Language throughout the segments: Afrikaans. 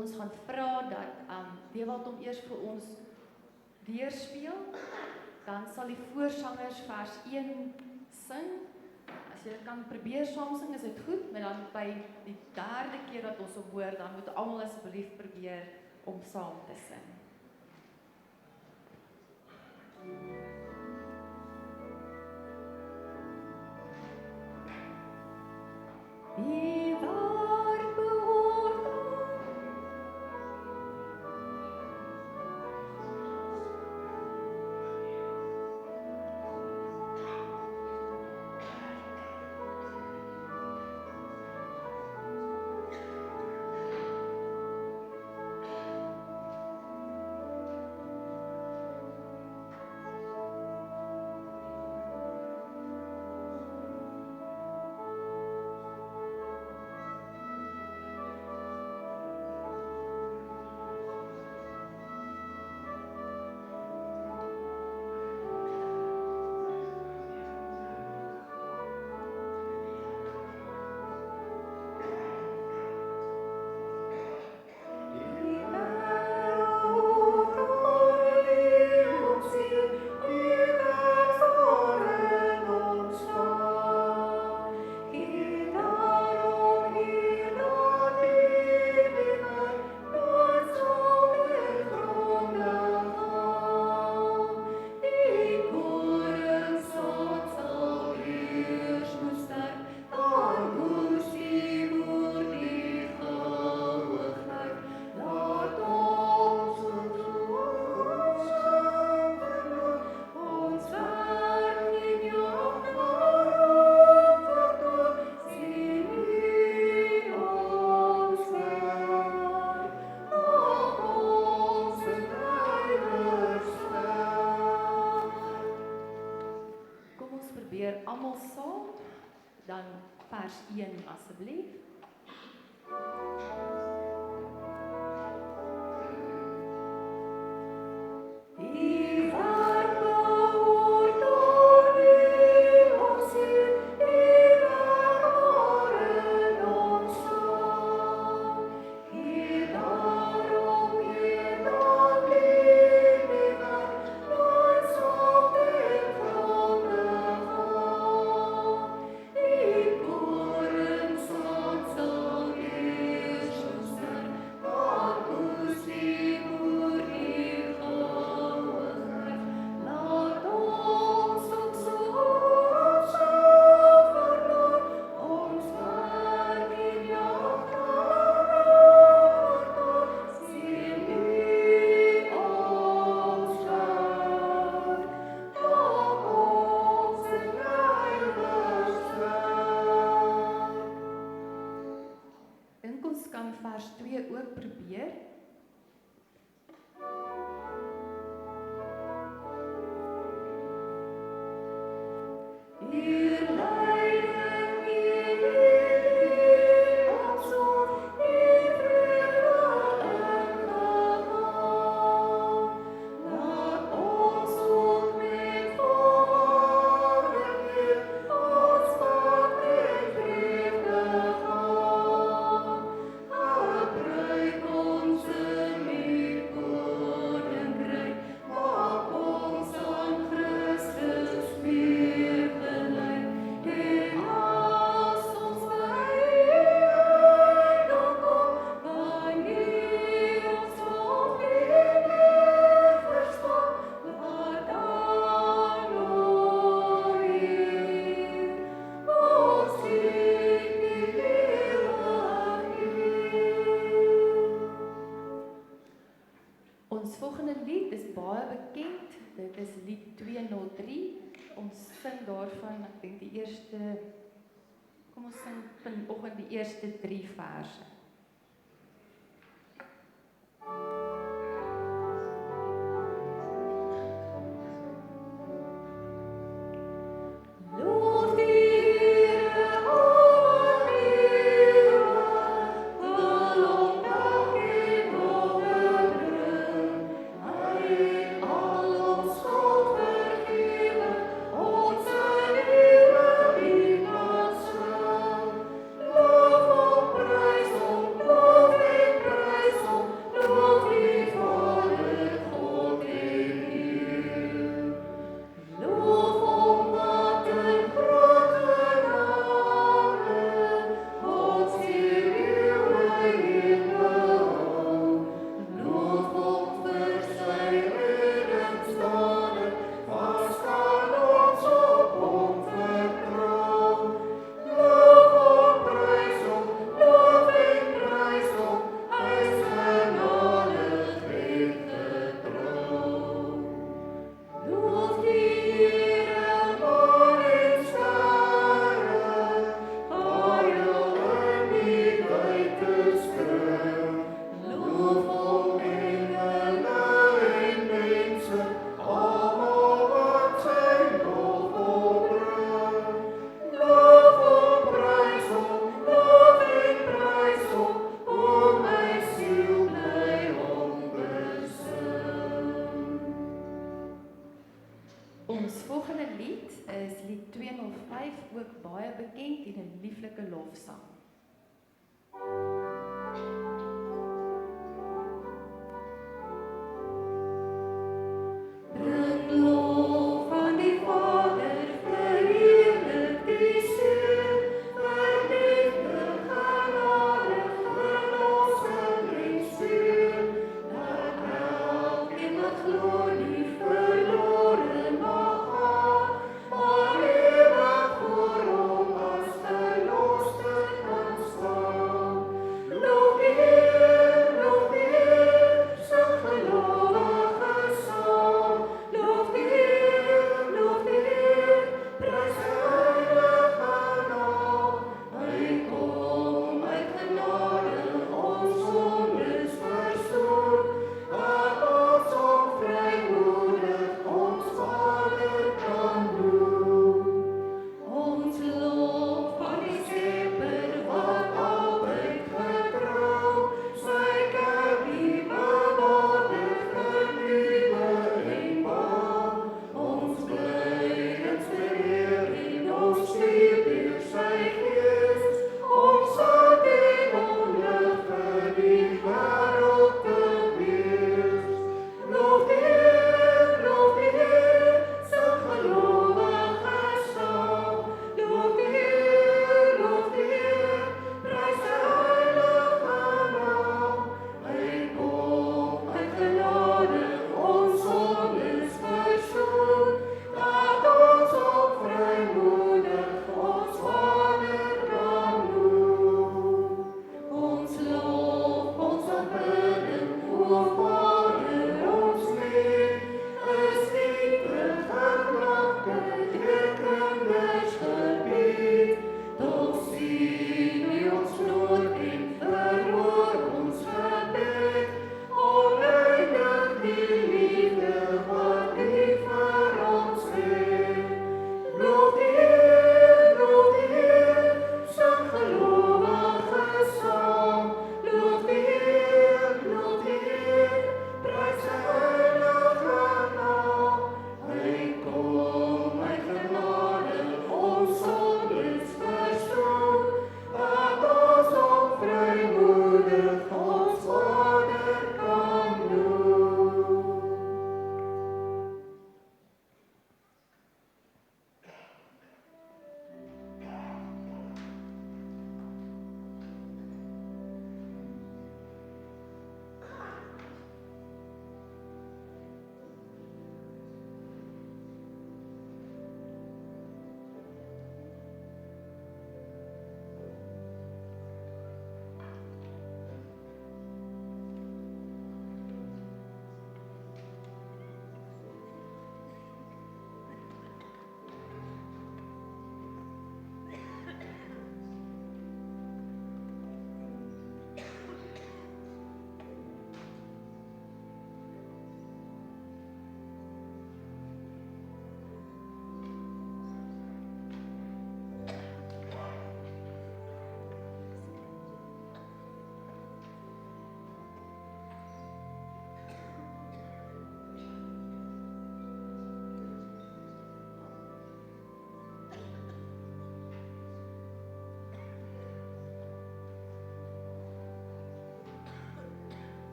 Ons gaan vra dat Dewald hom eers vir ons deurspeel, dan sal die voorsangers vers 1 sing. As jy kan probeer saam sing, is dit goed, maar dan by die derde keer dat ons hom hoor, dan moet almal asseblief probeer om saam te sing. Die waar behoort almal saam, dan vers 1 asseblief. Die waar behoort aan U, ons Heer, die waarin ons staan. Hier daarom, hier dan liever, nooit zal ten gronde gaan. Die korensaad zal eerst roesten, maar moest die boer hier gauwigheid. Laat ons ook zo verloor, ons werk in jou tabernakel. Sien U ons werk, maak ons een leiderswerk. Dink ons kan vers 2 ook probeer. Hier leiden hier ons op, hier vrede en gegaan. Laat ons ook met volharding hier ons pad met vreugde gaan. Gebruik ons in U koninkryk, maak ons aan Christus meer gelyk. En as ons by U dan kom, wanneer ons nog nie meer verstaan, laat dan nooit ons sien die ewig hier. Ons volgende lied is baie bekend. Dit is lied 203. Ons sing daarvan, ek dink die eerste, kom ons sing vanoggend die eerste 3 verse. Loof die Here, alle lewe, wil hom dank en lof bring. Hy het al ons skuld vergewe, ons in eeuwig liefdesveld. Loof hom, prys hom, is lied 205, ook baie bekend en 'n lieflike lofsang. Bring lof aan die Vader, verheerlik die Seun, vernietig genade, verlossing en steun. Dat elkeen wat glo nie verlore mag gaan, maar ewig voor hom as verloste kan staan.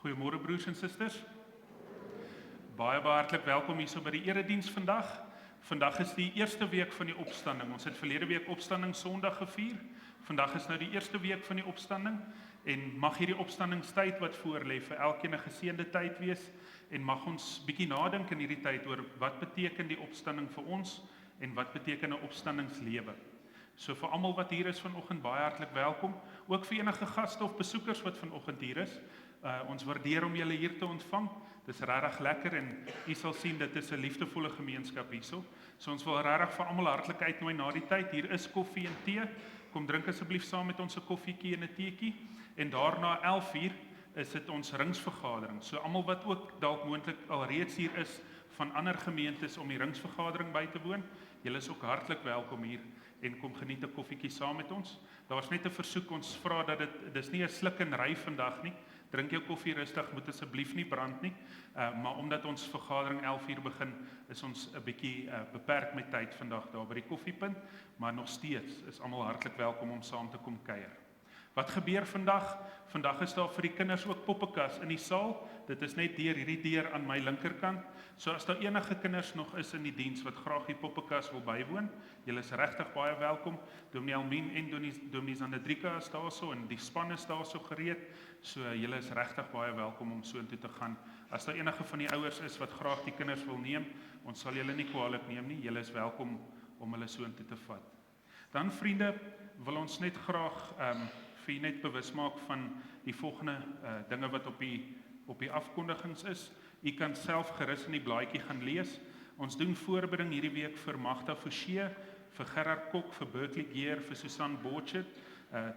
Goeiemôre broers en susters. Baie hartlik welkom hierso by die erediens vandag. Vandag is die eerste week van die opstanding. Ons het verlede week opstanding Sondag gevier. Vandag is nou die eerste week van die opstanding en mag hierdie opstandingstyd wat voorlê vir elkeen 'n geseënde tyd wees en mag ons bietjie nadink in hierdie tyd oor wat beteken die opstanding vir ons en wat beteken 'n opstandingslewe. So vir almal wat hier is vanoggend baie hartlik welkom, ook vir enige gaste of besoekers wat vanoggend hier is. Ons waardeer om julle hier te ontvang. Dit is regtig lekker en u sal sien dit is 'n liefdevolle gemeenskap hierso. So ons wil regtig vir almal hartlik uitnooi na die tyd. Hier is koffie en tee. Kom drink asseblief saam met ons 'n koffietjie en 'n teetjie. En daarna 11:00 is dit ons ringsvergadering. So almal wat ook dalk moontlik alreeds hier is van ander gemeentes om die ringsvergadering by te woon, julle is ook hartlik welkom hier en kom geniet 'n koffietjie saam met ons. Daar's net 'n versoek, ons vra dat dis nie 'n sluk en ry vandag nie. Drink jou koffie rustig, moet asseblief nie brand nie. Maar omdat ons vergadering 11:00 begin, is ons 'n bietjie beperk met tyd vandag daar by die koffiepunt, maar nog steeds is almal hartlik welkom om saam te kom kuier. Wat gebeur vandag? Vandag is daar vir die kinders ook poppekas in die saal. Dit is net deur hierdie deur aan my linkerkant. So as daar enige kinders nog is in die diens wat graag die poppekas wil bywoon, julle is regtig baie welkom. Dominee Almien en Dominee Zandrika is daarso en die span is daarso gereed. So julle is regtig baie welkom om soontoe te gaan. As daar enige van die ouers is wat graag die kinders wil neem, ons sal julle nie kwaadlik neem nie. Julle is welkom om hulle soontoe te vat. Dan vriende, wil ons net graag vir julle net bewus maak van die volgende dinge wat op die afkondigings is. U kan self gerus in die blaadjie gaan lees. Ons doen voorbereiding hierdie week vir Magda Forsie, vir Gerard Kok, vir Berkeley Geer, vir Susan Botchet.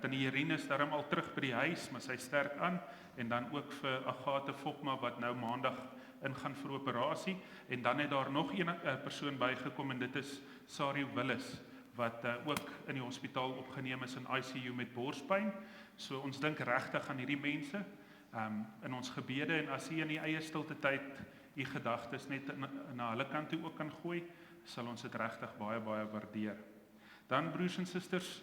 Tannie Irene is daarom al terug by die huis, maar sy sterk aan. En dan ook vir Agathe Vogma wat nou maandag ingaan vir operasie. En dan het daar nog een persoon bygekom en dit is Sarie Willis wat ook in die hospitaal opgeneem is in ICU met borspyn. So ons dink regtig aan hierdie mense in ons gebede en as u in die eie stilte tyd u gedagtes net na hulle kant toe ook kan gooi, sal ons dit regtig baie waardeer. Dan broers en susters,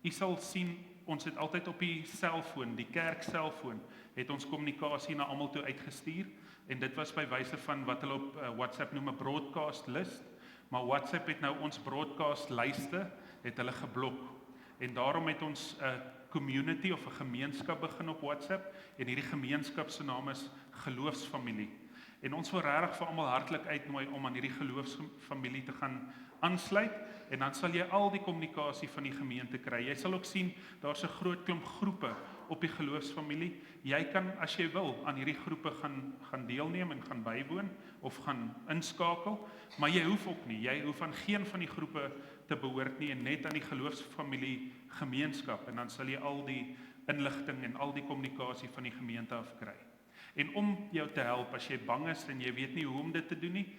u sal sien ons het altyd op die selfoon, die kerk selfoon, het ons kommunikasie na almal toe uitgestuur en dit was by wyse van wat hulle op WhatsApp noem 'n broadcast list. Maar WhatsApp het nou ons broadcast lyste, het hulle geblok. En daarom het ons 'n community of 'n gemeenskap begin op WhatsApp en hierdie gemeenskap se naam is Geloofsfamilie. En ons wil regtig vir almal hartlik uitnooi om aan hierdie geloofsfamilie te gaan aansluit en dan sal jy al die kommunikasie van die gemeente kry. Jy sal ook sien daar's 'n groot klomp groepe op die geloofsfamilie. Jy kan as jy wil aan hierdie groepe gaan deelneem en gaan bywoon of gaan inskakel, maar jy hoef ook nie. Jy hoef aan geen van die groepe te behoort nie en net aan die geloofsfamilie gemeenskap en dan sal jy al die inligting en al die kommunikasie van die gemeente afkry. En om jou te help as jy bang is en jy weet nie hoe om dit te doen nie,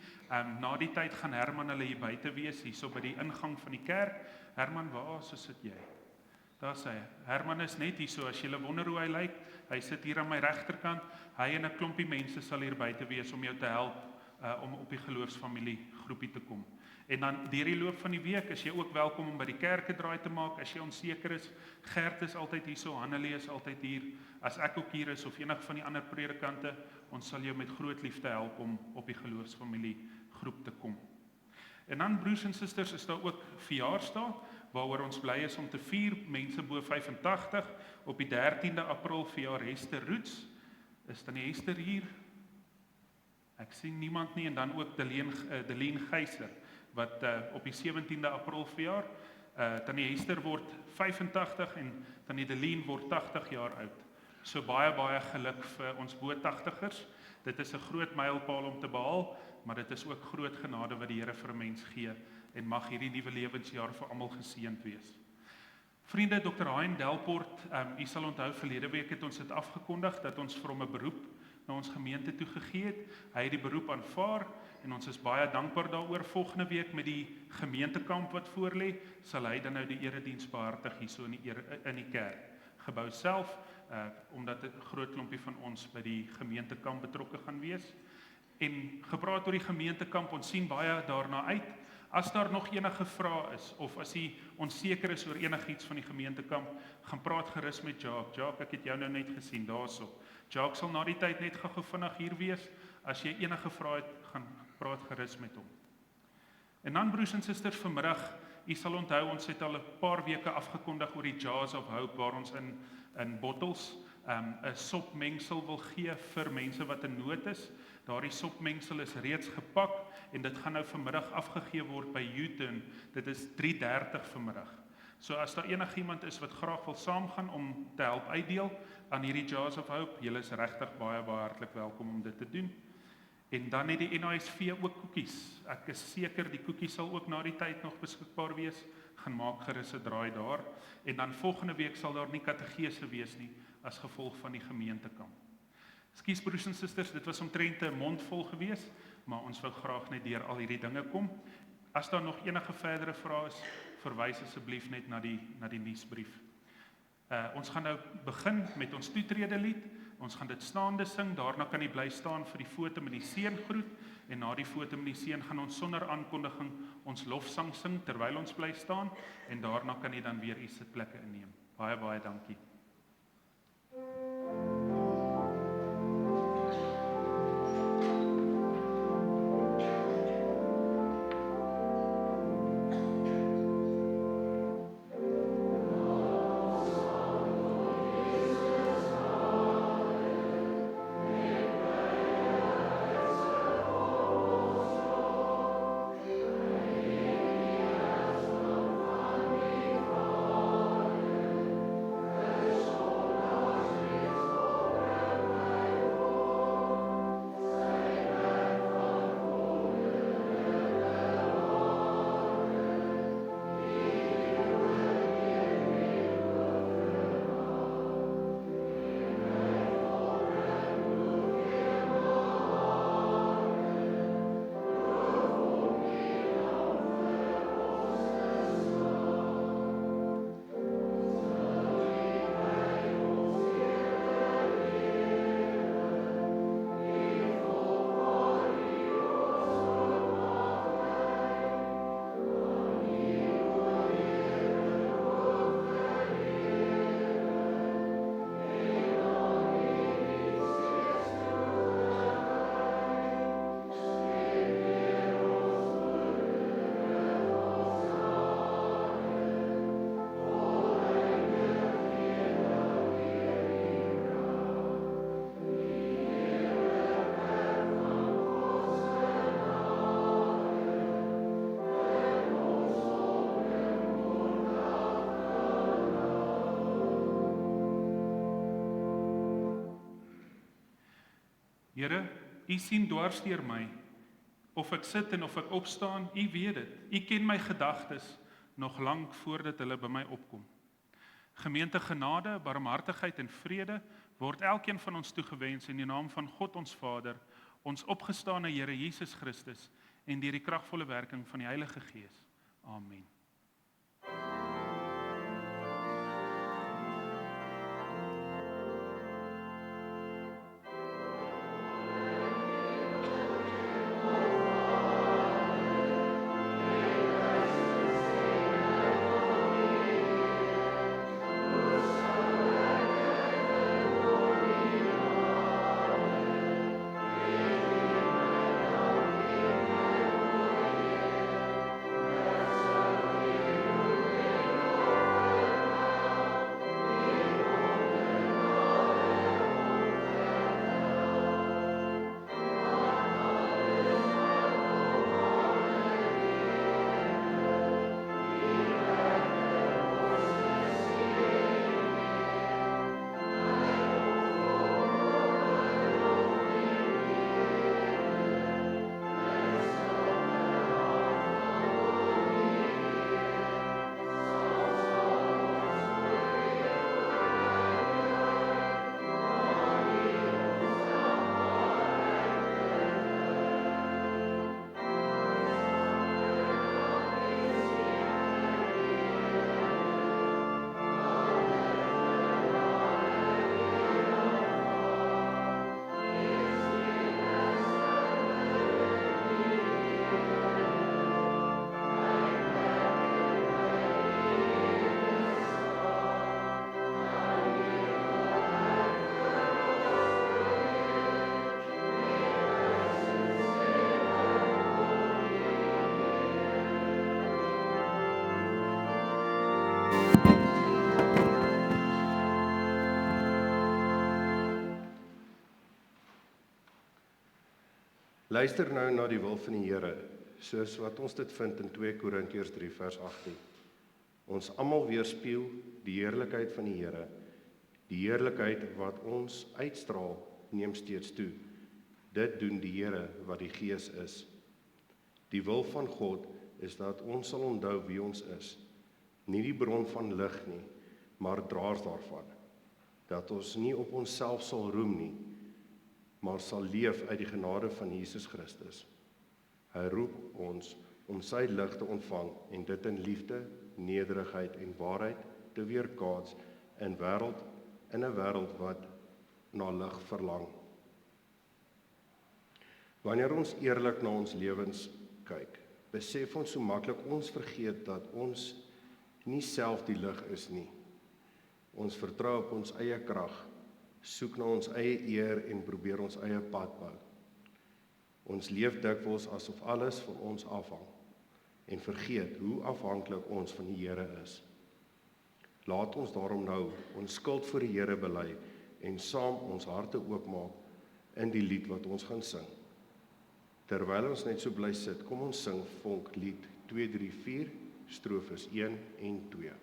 na die tyd gaan Herman hulle hier buite wees, hierso by die ingang van die kerk. Herman, waar sit jy? Daar sê hy. Herman is net hierso, as jy wonder hoe hy lyk, hy sit hier aan my regterkant. Hy en 'n klompie mense sal hier buite wees om jou te help om op die geloofsfamilie groepie te kom. En dan deur die loop van die week is jy ook welkom om by die kerke draai te maak as jy onseker is. Gert is altyd hierso, Hannelie is altyd hier. As ek ook hier is of enige van die ander predikante, ons sal jou met groot liefde help om op die geloofsfamilie groep te kom. En dan broers en susters is daar ook verjaarsdae waaroor ons bly is om te vier, mense bo 85 op die 13de April verjaar Hester Roots. Is dan die Hester hier? Ek sien niemand nie en dan ook Deleen Geyser wat op die 17de April verjaar. Tannie Hester word 85 en Tannie Deleen word 80 jaar oud. So baie geluk vir ons bo 80ers. Dit is 'n groot mylpaal om te behaal, maar dit is ook groot genade wat die Here vir 'n mens gee en mag hierdie nuwe lewensjaar vir almal geseënd wees. Vriende, Dr. Hein Delport, u sal onthou verlede week het ons dit afgekondig dat ons vir hom 'n beroep na ons gemeente toe gegee het. Hy het die beroep aanvaar en ons is baie dankbaar daaroor. Volgende week met die gemeentekamp wat voorlê, sal hy dan nou die erediens behartig hierso in die kerk gebou self, omdat 'n groot klompie van ons by die gemeentekamp betrokke gaan wees. En gepraat oor die gemeentekamp, ons sien baie daarna uit. As daar nog enige vrae is, of as jy onseker is oor enigiets van die gemeentekamp, gaan praat gerus met Jacques. Jacques, ek het jou nou net gesien, daarso. Jacques sal na die tyd net gou vinnig hier wees. As jy enige vrae het, gaan praat gerus met hom. En dan broers en susters, vanmiddag, u sal onthou, ons het al 'n paar weke afgekondig oor die Jars of Hope, waar ons in bottels 'n sopmengsel wil gee vir mense wat in nood is. Daardie sopmengsel is reeds gepak en dit gaan nou vanmiddag afgegee word by U-turn. Dit is 3:30 vanmiddag. So as daar enigiemand is wat graag wil saamgaan om te help uitdeel aan hierdie Jars of Hope, julle is regtig baie hartlik welkom om dit te doen. En dan het die NASV ook koekies. Ek is seker die koekies sal ook na die tyd nog beskikbaar wees. Gaan maak gerus 'n draai daar. En dan volgende week sal daar nie kategese wees nie as gevolg van die gemeentekamp. Ekskuus broers en susters, dit was omtrent 'n mondvol gewees, maar ons wou graag net deur al hierdie dinge kom. As daar nog enige verdere vrae is, verwys asseblief net na die nuusbrief. Ons gaan nou begin met ons toetrede lied. Ons gaan dit staande sing, daarna kan jy bly staan vir die foto met die seun groet, en na die foto met die seun gaan ons sonder aankondiging ons lofsang sing terwyl ons bly staan, en daarna kan jy dan weer u sitplekke inneem. Baie dankie. Here, u sien dwars deur my, of ek sit en of ek opstaan, u weet dit. U ken my gedagtes nog lank voordat hulle by my opkom. Gemeente genade, barmhartigheid en vrede word elkeen van ons toegewens in die naam van God ons Vader, ons opgestane Here Jesus Christus en deur die kragvolle werking van die Heilige Gees. Amen. Luister nou na die wil van die Here, soos wat ons dit vind in 2 Korintiërs 3 vers 18. Ons almal weerspieël die heerlikheid van die Here. Die heerlikheid wat ons uitstraal, neem steeds toe. Dit doen die Here wat die Gees is. Die wil van God is dat ons sal onthou wie ons is. Nie die bron van lig nie, maar draers daarvan. Dat ons nie op onsself sal roem nie, maar sal leef uit die genade van Jesus Christus. Hy roep ons om sy lig te ontvang en dit in liefde, nederigheid en waarheid te weerkaats in 'n wêreld wat na lig verlang. Wanneer ons eerlik na ons lewens kyk, besef ons so maklik ons vergeet dat ons nie self die lig is nie. Ons vertrou op ons eie krag, soek na ons eie eer en probeer ons eie pad bou. Ons leef dikwels asof alles van ons afhang en vergeet hoe afhanklik ons van die Here is. Laat ons daarom nou ons skuld voor die Here bely en saam ons harte oopmaak in die lied wat ons gaan sing. Terwyl ons net so bly sit, kom ons sing Vonklied 234, strofes 1 en 2.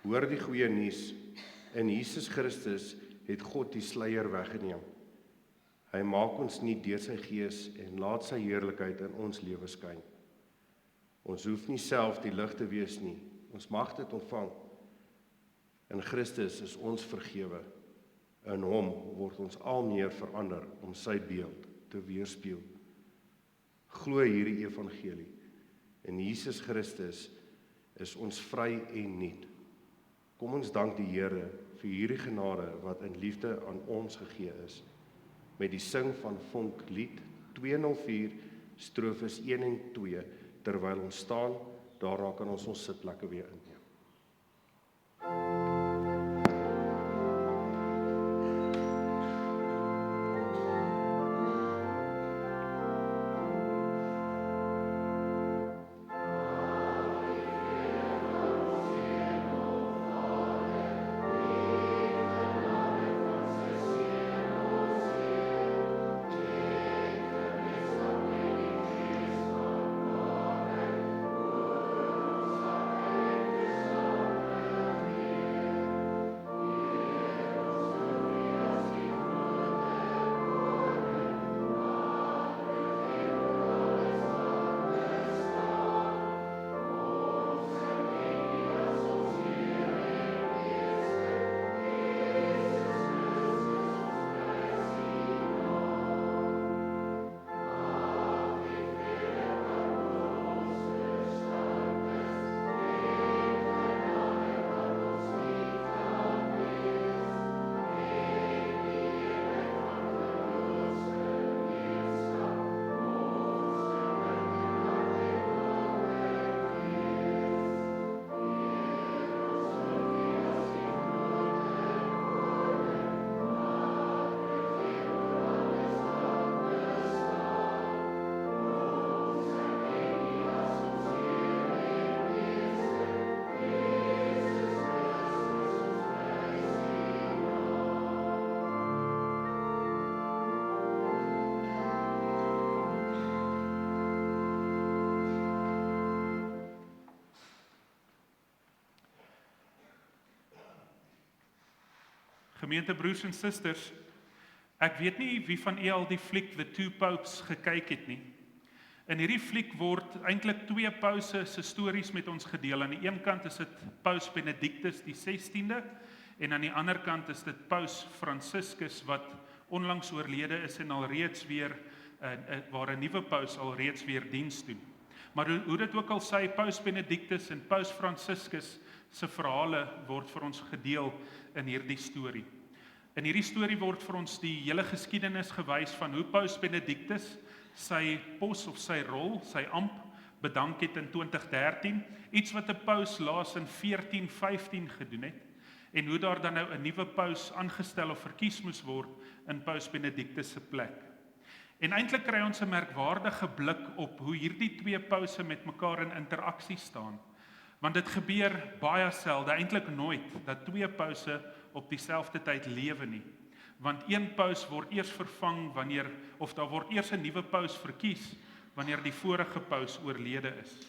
Hoor die goeie nuus. In Jesus Christus het God die sluier weggeneem. Hy maak ons nie deur sy Gees en laat sy heerlikheid in ons lewe skyn. Ons hoef nie self die lig te wees nie. Ons mag dit ontvang. In Christus is ons vergewe. In hom word ons al meer verander om sy beeld te weerspieël. Glo hierdie evangelie. In Jesus Christus is ons vry en nuut. Kom ons dank die Here vir hierdie genade wat in liefde aan ons gegee is. Met die sing van Vonklied 204, strofes 1 en 2, terwyl ons staan, daarna kan ons sitplekke weer inneem. Gemeente broers en susters, ek weet nie wie van u al die fliek The Two Popes gekyk het nie. In hierdie fliek word eintlik 2 pause se stories met ons gedeel. Aan die een kant is dit Paus Benedictus die 16de en aan die ander kant is dit Paus Franciscus wat onlangs oorlede is en alreeds weer waar 'n nuwe paus alreeds weer diens doen. Maar hoe dit ook al sê, Paus Benedictus en Paus Franciscus se verhale word vir ons gedeel in hierdie storie. In hierdie storie word vir ons die hele geskiedenis gewys van hoe Paus Benedictus sy pos of sy rol, sy amp, bedank het in 2013, iets wat 'n paus laas in 1415 gedoen het, en hoe daar dan nou 'n nuwe paus aangestel of verkies moes word in Paus Benedictus se plek. En eintlik kry ons 'n merkwaardige blik op hoe hierdie 2 pause met mekaar in interaksie staan. Want dit gebeur baie selde, eintlik nooit, dat 2 pause op dieselfde tyd lewe nie. Want een paus word eers vervang daar word eers 'n nuwe paus verkies wanneer die vorige paus oorlede is.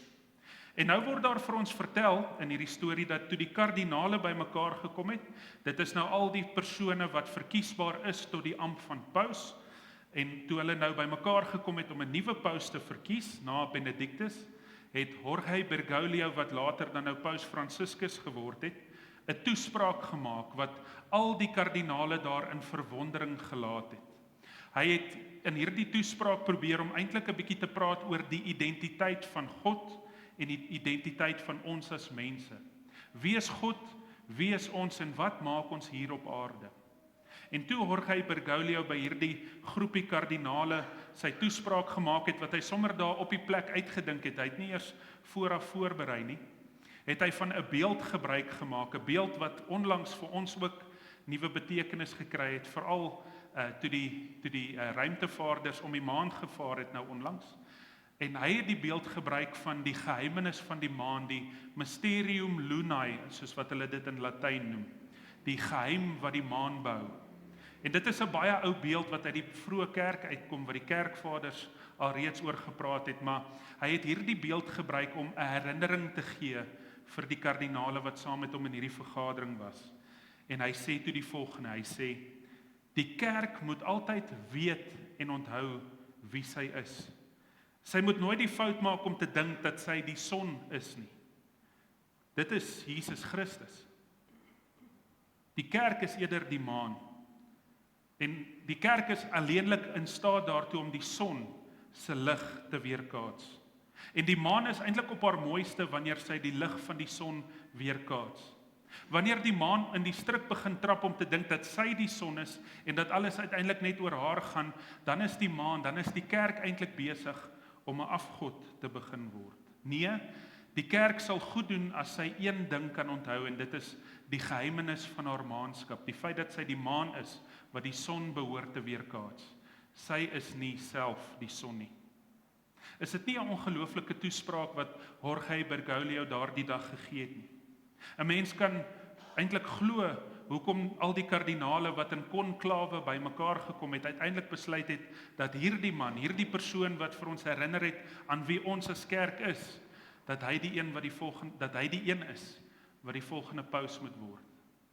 En nou word daar vir ons vertel in hierdie storie dat toe die kardinale bymekaar gekom het, dit is nou al die persone wat verkiesbaar is tot die ampt van paus, en toe hulle nou bymekaar gekom het om 'n nuwe paus te verkies na Benedictus, het Jorge Bergoglio, wat later dan nou Paus Franciscus geword het, 'n toespraak gemaak wat al die kardinale daar in verwondering gelaat het. Hy het in hierdie toespraak probeer om eintlik 'n bietjie te praat oor die identiteit van God en die identiteit van ons as mense. Wie is God? Wie is ons en wat maak ons hier op aarde? En toe Jorge Bergoglio by hierdie groepie kardinale sy toespraak gemaak het, wat hy sommer daar op die plek uitgedink het, hy het nie eers vooraf voorberei nie, het hy van 'n beeld gebruik gemaak, 'n beeld wat onlangs vir ons ook nuwe betekenis gekry het, veral toe die ruimtevaarders om die maan gevaar het nou onlangs. En hy het die beeld gebruik van die geheimenis van die maan, die Mysterium Lunae, soos wat hulle dit in Latyn noem, die geheim wat die maan behou. En dit is 'n baie ou beeld wat uit die vroeë kerk uitkom, wat die kerkvaders alreeds oor gepraat het, maar hy het hierdie beeld gebruik om 'n herinnering te gee vir die kardinale wat saam met hom in hierdie vergadering was. En hy sê toe die volgende, hy sê, die kerk moet altyd weet en onthou wie sy is. Sy moet nooit die fout maak om te dink dat sy die son is nie. Dit is Jesus Christus. Die kerk is eerder die maan. En die kerk is alleenlik in staat daartoe om die son se lig te weerkaats. En die maan is eintlik op haar mooiste wanneer sy die lig van die son weerkaats. Wanneer die maan in die strik begin trap om te dink dat sy die son is en dat alles uiteindelik net oor haar gaan, dan is die kerk eintlik besig om 'n afgod te begin word. Nee, die kerk sal goed doen as sy een ding kan onthou, en dit is die geheimenis van haar maanskap, die feit dat sy die maan is wat die son behoort te weerkaats. Sy is nie self die son nie. Is dit nie 'n ongelooflike toespraak wat Jorge Bergoglio daardie dag gegee het nie? 'n Mens kan eintlik glo hoekom al die kardinale wat in konklawe bymekaar gekom het, uiteindelik besluit het dat hierdie man, hierdie persoon wat vir ons herinner het aan wie ons as kerk is, dat hy die een is wat die volgende paus moet word.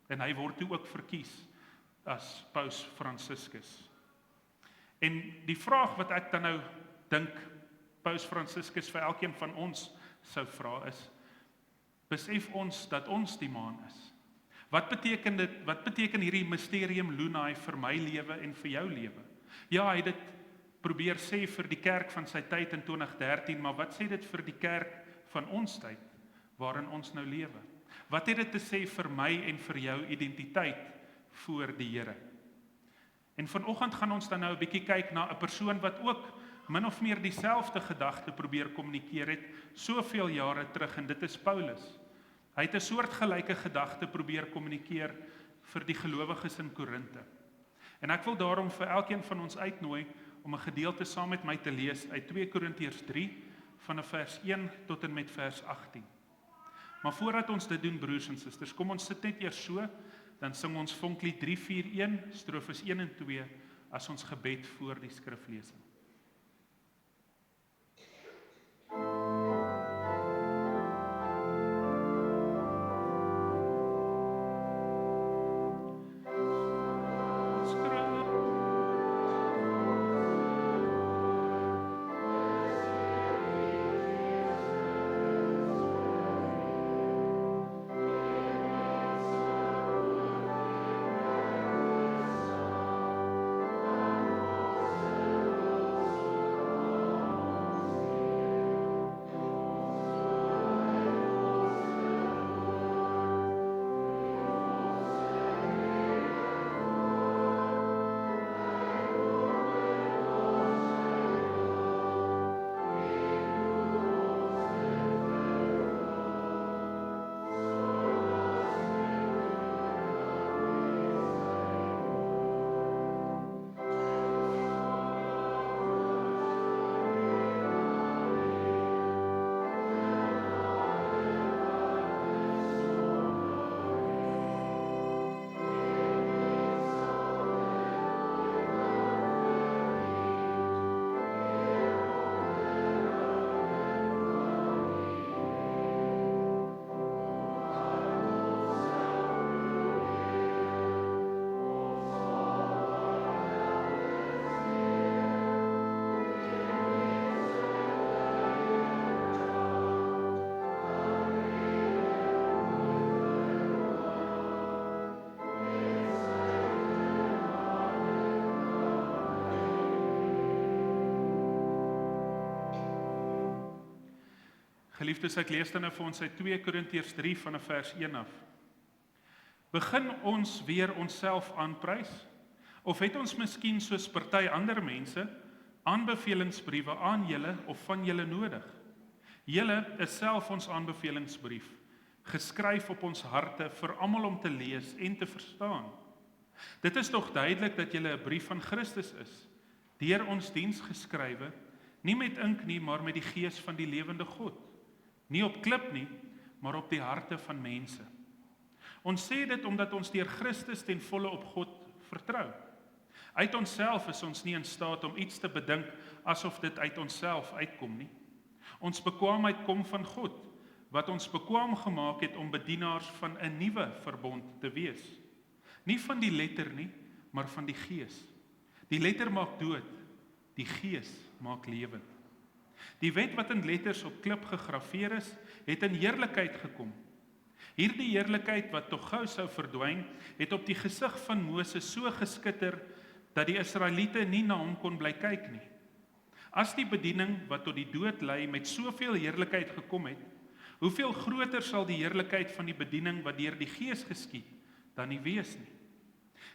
En hy word toe ook verkies as Paus Franciscus. En die vraag wat ek dan nou dink Paus Franciscus vir elkeen van ons sou vra is, besef ons dat ons die maan is? Wat beteken hierdie Mysterium Lunae vir my lewe en vir jou lewe? Ja, hy het dit probeer sê vir die kerk van sy tyd in 2013, maar wat sê dit vir die kerk van ons tyd, waarin ons nou lewe? Wat het dit te sê vir my en vir jou identiteit voor die Here? En vanoggend gaan ons dan nou 'n bietjie kyk na 'n persoon wat ook min of meer dieselfde gedagte probeer kommunikeer het, soveel jare terug, en dit is Paulus. Hy het 'n soortgelyke gedagte probeer kommunikeer vir die gelowiges in Korinte. En ek wil daarom vir elkeen van ons uitnooi om 'n gedeelte saam met my te lees uit 2 Korintiërs 3 vanaf vers 1 tot en met vers 18. Maar voordat ons dit doen, broers en susters, kom ons sit net eers so, dan sing ons Vonklied 341, strofes 1 en 2 as ons gebed voor die skriflesing. Geliefdes, ek lees dan nou vir ons uit 2 Korintiërs 3 vanaf vers 1 af. Begin ons weer onsself aanprys? Of het ons miskien soos party ander mense aanbevelingsbriewe aan julle of van julle nodig? Julle is self ons aanbevelingsbrief, geskryf op ons harte vir almal om te lees en te verstaan. Dit is tog duidelik dat julle 'n brief van Christus is, deur ons diens geskrywe, nie met ink nie, maar met die gees van die lewende God. Nie op klip nie, maar op die harte van mense. Ons sê dit omdat ons deur Christus ten volle op God vertrou. Uit onsself is ons nie in staat om iets te bedink asof dit uit onsself uitkom nie. Ons bekwaamheid kom van God, wat ons bekwaam gemaak het om bedienaars van 'n nuwe verbond te wees. Nie van die letter nie, maar van die gees. Die letter maak dood, die gees maak lewend. Die wet wat in letters op klip gegraveer is, het in heerlikheid gekom. Hierdie heerlikheid wat tog gou sou verdwyn, het op die gesig van Moses so geskitter, dat die Israeliete nie na hom kon bly kyk nie. As die bediening wat tot die dood lei met soveel heerlikheid gekom het, hoeveel groter sal die heerlikheid van die bediening wat deur die Gees geskied, dan nie wees nie.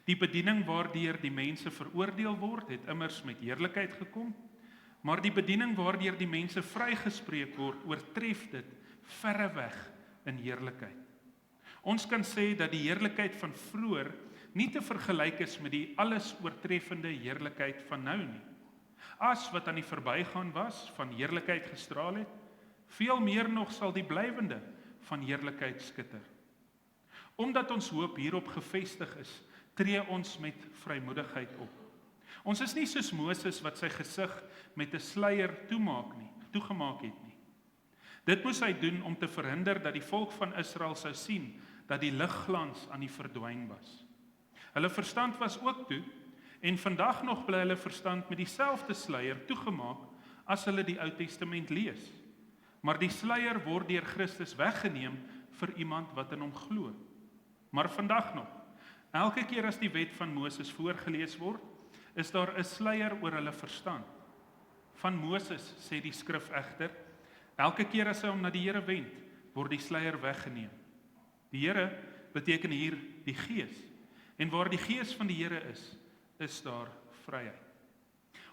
Die bediening waardeur die mense veroordeel word, het immers met heerlikheid gekom, maar die bediening waardeur die mense vrygespreek word, oortref dit verreweg in heerlikheid. Ons kan sê dat die heerlikheid van vroeër nie te vergelyk is met die alles oortreffende heerlikheid van nou nie. As wat aan die verbygaan was, van heerlikheid gestraal het, veel meer nog sal die blywende van heerlikheid skitter. Omdat ons hoop hierop gefestig is, tree ons met vrymoedigheid op. Ons is nie soos Moses wat sy gesig met 'n sluier toegemaak het nie. Dit moes hy doen om te verhinder dat die volk van Israel sou sien dat die ligglans aan die verdwyn was. Hulle verstand was ook toe, en vandag nog bly hulle verstand met dieselfde sluier toegemaak as hulle die Ou Testament lees. Maar die sluier word deur Christus weggeneem vir iemand wat in hom glo. Maar vandag nog, elke keer as die wet van Moses voorgelees word, is daar 'n sluier oor hulle verstand. Van Moses sê die skrif egter, elke keer as hy hom na die Here wend, word die sluier weggeneem. Die Here beteken hier die Gees. En waar die Gees van die Here is daar vryheid.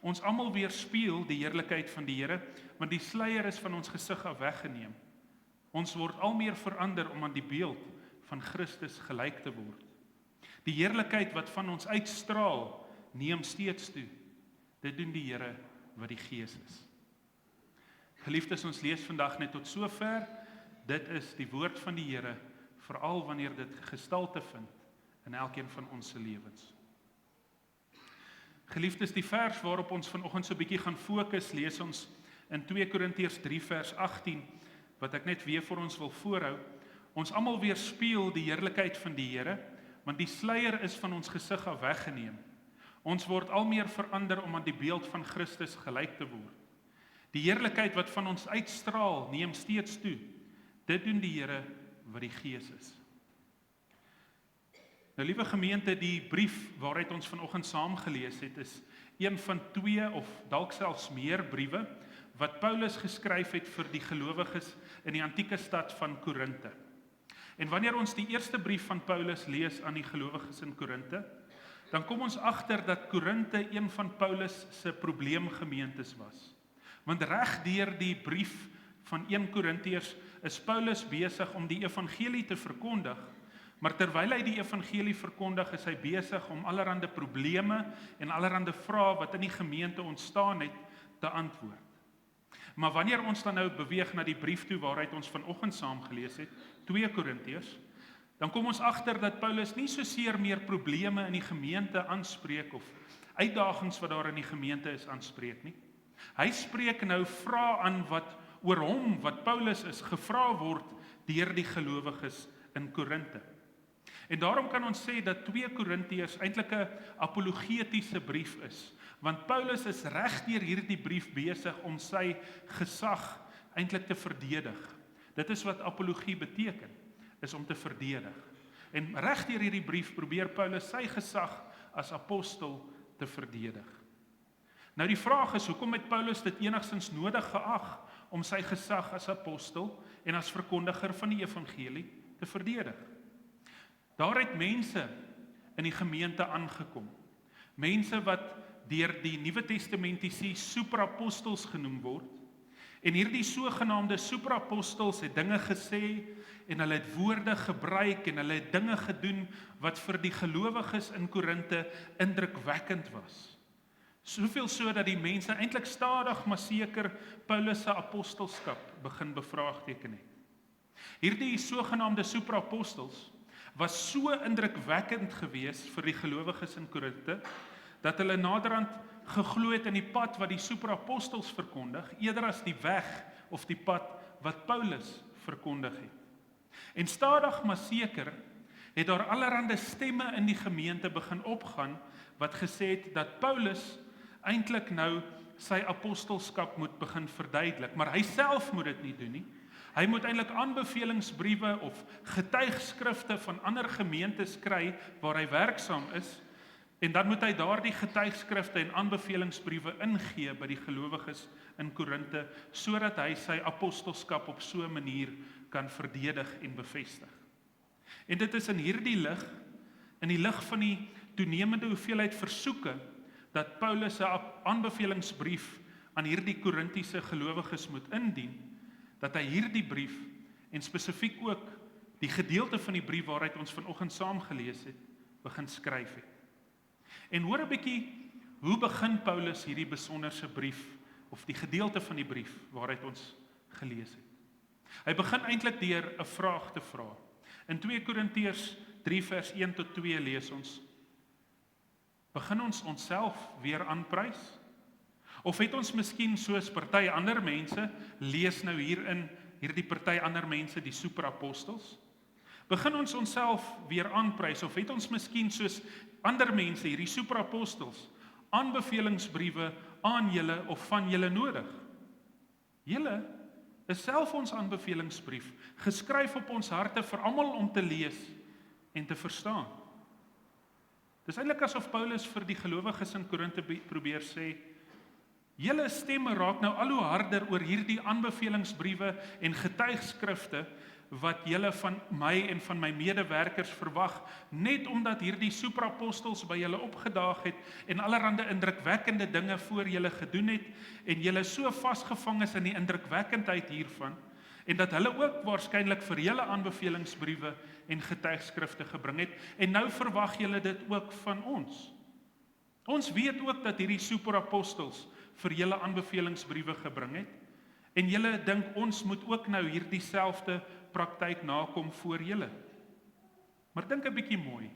Ons almal weerspieël die heerlikheid van die Here, want die sluier is van ons gesig af weggeneem. Ons word al meer verander om aan die beeld van Christus gelyk te word. Die heerlikheid wat van ons uitstraal, neem steeds toe. Dit doen die Here wat die Gees is. Geliefdes, ons lees vandag net tot sover. Dit is die woord van die Here, veral wanneer dit gestalte vind in elkeen van ons se lewens. Geliefdes, die vers waarop ons vanoggend so 'n bietjie gaan fokus, lees ons in 2 Korintiërs 3 vers 18, wat ek net weer vir ons wil voorhou. Ons almal weerspieël die heerlikheid van die Here, want die sluier is van ons gesig af weggeneem. Ons word al meer verander om aan die beeld van Christus gelyk te word. Die heerlikheid wat van ons uitstraal, neem steeds toe. Dit doen die Here wat die Gees is. Nou liewe gemeente, die brief waaruit ons vanoggend saam gelees het, is een van 2 of dalk selfs meer briewe wat Paulus geskryf het vir die gelowiges in die antieke stad van Korinte. En wanneer ons die eerste brief van Paulus lees aan die gelowiges in Korinte, dan kom ons agter dat Korinte een van Paulus se probleemgemeentes was. Want reg deur die brief van 1 Korintiërs is Paulus besig om die evangelie te verkondig, maar terwyl hy die evangelie verkondig, is hy besig om allerlei probleme en allerlei vrae wat in die gemeente ontstaan het, te antwoord. Maar wanneer ons dan nou beweeg na die brief toe waaruit ons vanoggend saam gelees het, 2 Korintiërs, dan kom ons agter dat Paulus nie soseer meer probleme in die gemeente aanspreek of uitdagings wat daar in die gemeente is aanspreek nie. Hy spreek nou vrae aan wat oor hom, wat Paulus is, gevra word deur die gelowiges in Korinte. En daarom kan ons sê dat 2 Korintiërs eintlik 'n apologetiese brief is, want Paulus is reg deur hierdie brief besig om sy gesag eintlik te verdedig. Dit is wat apologie beteken, is om te verdedig. En reg deur hierdie brief probeer Paulus sy gesag as apostel te verdedig. Nou die vraag is, hoekom het Paulus dit enigstens nodig geag om sy gesag as apostel en as verkondiger van die evangelie te verdedig? Daar het mense in die gemeente aangekom. Mense wat deur die Nuwe Testamentiese superapostels genoem word. En hierdie sogenaamde superapostels het dinge gesê en hulle het woorde gebruik en hulle het dinge gedoen wat vir die gelowiges in Korinthe indrukwekkend was. Soveel so dat die mense eintlik stadig maar seker Paulus se apostelskap begin bevraagteken het. Hierdie sogenaamde superapostels was so indrukwekkend geweest vir die gelowiges in Korinthe dat hulle naderhand geglo het in die pad wat die superapostels verkondig, eerder as die weg of die pad wat Paulus verkondig het. En stadig maar seker het daar allerhande stemme in die gemeente begin opgaan wat gesê het dat Paulus eintlik nou sy apostelskap moet begin verduidelik, maar hy self moet dit nie doen nie. Hy moet eintlik aanbevelingsbriewe of getuigskrifte van ander gemeentes kry waar hy werksaam is, en dan moet hy daardie getuigskrifte en aanbevelingsbriewe ingee by die gelowiges in Korinthe, sodat hy sy apostelskap op so 'n manier kan verdedig en bevestig. En dit is in hierdie lig, in die lig van die toenemende hoeveelheid versoeke, dat Paulus 'n aanbevelingsbrief aan hierdie Korintiese gelowiges moet indien, dat hy hierdie brief, en spesifiek ook die gedeelte van die brief waaruit ons vanoggend saam gelees het, begin skryf het. En hoor 'n bietjie, hoe begin Paulus hierdie besonderse brief, of die gedeelte van die brief waaruit ons gelees het? Hy begin eintlik deur 'n vraag te vra. In 2 Korintiërs 3 vers 1 tot 2 lees ons: Begin ons onsself weer aanprys? Of het ons miskien soos party ander mense, lees nou hierin hierdie party ander mense, die superapostels? Begin ons onsself weer aanprys, of het ons miskien soos ander mense, hierdie superapostels, aanbevelingsbriewe aan julle of van julle nodig? Julle is self ons aanbevelingsbrief, geskryf op ons harte vir almal om te lees en te verstaan. Dis eintlik asof Paulus vir die gelowiges in Korinthe probeer sê, julle stemme raak nou al hoe harder oor hierdie aanbevelingsbriewe en getuigskrifte wat julle van my en van my medewerkers verwag, net omdat hierdie superapostels by julle opgedaag het en allerhande indrukwekkende dinge voor julle gedoen het en julle so vasgevang is in die indrukwekkendheid hiervan en dat hulle ook waarskynlik vir julle aanbevelingsbriewe en getuigskrifte gebring het en nou verwag julle dit ook van ons. Ons weet ook dat hierdie superapostels vir julle aanbevelingsbriewe gebring het en julle dink ons moet ook nou hierdie selfde praktyk nakom voor julle. Maar dink 'n bietjie mooi.